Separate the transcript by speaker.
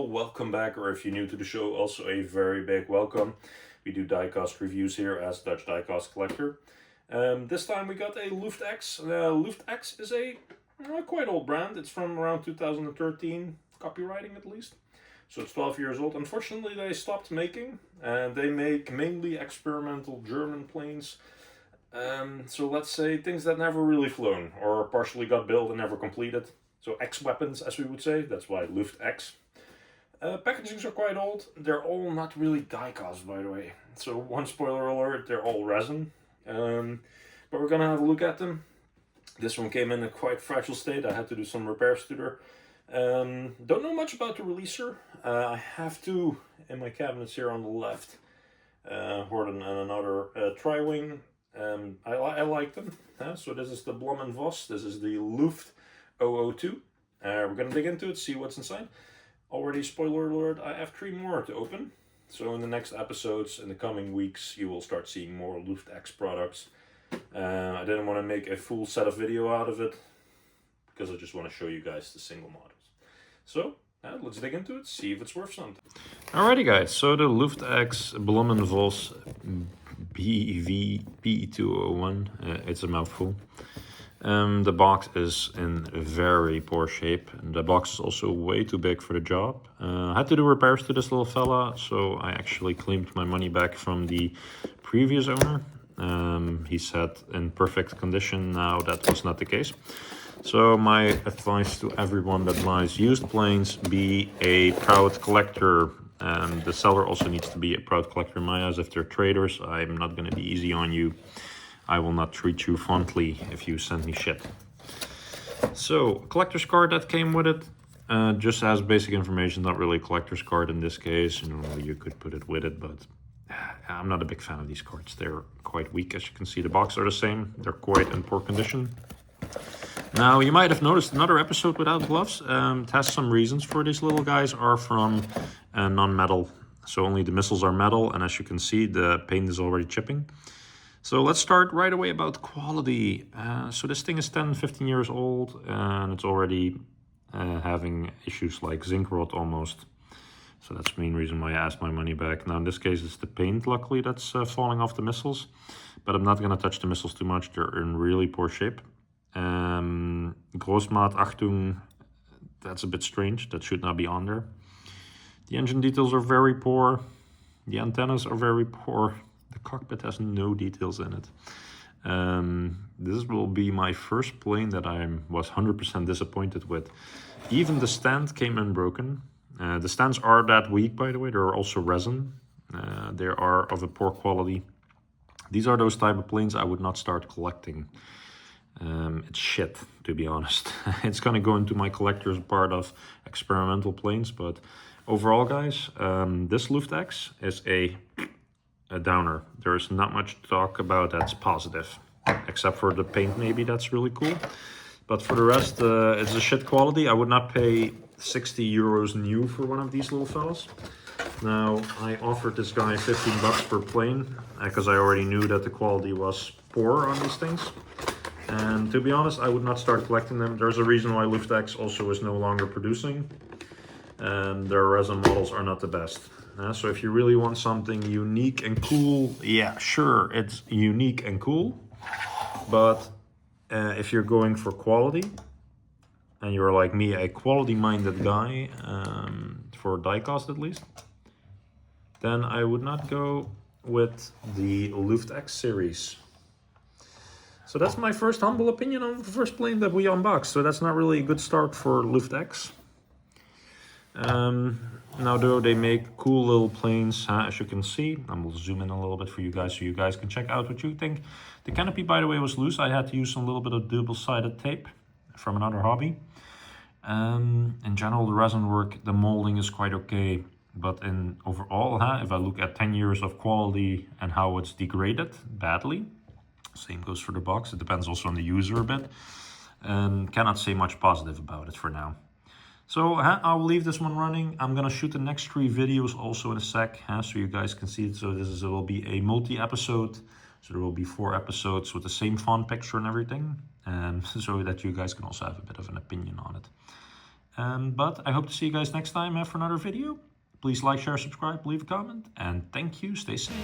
Speaker 1: welcome back, or if you're new to the show, also a very big welcome. We do diecast reviews here as Dutch Diecast Collector. This time we got a Luft X. Luft X is a quite old brand. It's from around 2013, copywriting at least. So it's 12 years old. Unfortunately, they stopped making, and they make mainly experimental German planes. So let's say things that never really flown, or partially got built and never completed. So X-weapons, as we would say, that's why Luft X. Packagings are quite old. They're all not really die-cast, by the way. So one spoiler alert, they're all resin. But we're gonna have a look at them. This one came in a quite fragile state. I had to do some repairs to her. Don't know much about the releaser. I have two in my cabinets here on the left. Horden and another Tri-Wing. I like them. So this is the Blohm and Voss. This is the Luft 002. We're gonna dig into it, see what's inside. Already, spoiler alert, I have 3 more to open. So in the next episodes, in the coming weeks, you will start seeing more Luft X products. I didn't want to make a full set of video out of it, because I just want to show you guys the single models. So, let's dig into it, see if it's worth something. Alrighty guys, so the Luft X Blohm and Voss P.210, it's a mouthful. The box is in very poor shape, and the box is also way too big for the job. I had to do repairs to this little fella, so I actually claimed my money back from the previous owner. He said in perfect condition. Now that was not the case. So my advice to everyone that buys used planes: be a proud collector. The seller also needs to be a proud collector in my eyes. If they're traders, I'm not going to be easy on you. I will not treat you fondly if you send me shit. So, collector's card that came with it, just has basic information, not really a collector's card in this case. You know, you could put it with it, but I'm not a big fan of these cards. They're quite weak, as you can see. The box are the same. They're quite in poor condition. Now, you might have noticed another episode without gloves. It has some reasons for these little guys are from non-metal. So only the missiles are metal, and as you can see, the paint is already chipping. So let's start right away about quality. So this thing is 10-15 years old, and it's already having issues like zinc rot almost. So that's the main reason why I asked my money back. Now in this case it's the paint, luckily, that's falling off the missiles. But I'm not going to touch the missiles too much. They're in really poor shape. Großmaat Achtung, that's a bit strange. That should not be on there. The engine details are very poor. The antennas are very poor. The cockpit has no details in it. This will be my first plane that I was 100% disappointed with. Even the stand came in broken. The stands are that weak, by the way. They're also resin. They are of a poor quality. These are those type of planes I would not start collecting. It's shit, to be honest. It's gonna go into my collector's part of experimental planes, but overall, guys, this Luft X is a downer. There's not much to talk about that's positive, except for the paint maybe, that's really cool. But for the rest, it's a shit quality. I would not pay 60 euros new for one of these little fellas. Now, I offered this guy 15 bucks per plane, because I already knew that the quality was poor on these things. And to be honest, I would not start collecting them. There's a reason why Luft X also is no longer producing. Their resin models are not the best. So if you really want something unique and cool, yeah, sure, it's unique and cool. But if you're going for quality, and you're like me, a quality-minded guy, for diecast at least, then I would not go with the Luft X series. So that's my first humble opinion on the first plane that we unboxed. So that's not really a good start for Luft X. Now though, they make cool little planes, as you can see. I will zoom in a little bit for you guys so you guys can check out what you think. The canopy, by the way, was loose. I had to use a little bit of double-sided tape from another hobby. In general, the resin work, the molding is quite okay. But in overall, if I look at 10 years of quality and how it's degraded badly, same goes for the box. It depends also on the user a bit. Cannot say much positive about it for now. So I'll leave this one running. I'm gonna shoot the next 3 videos also in a sec, so you guys can see it. So this will be a multi-episode. So there will be 4 episodes with the same font picture and everything, so that you guys can also have a bit of an opinion on it. But I hope to see you guys next time for another video. Please like, share, subscribe, leave a comment, and thank you. Stay safe.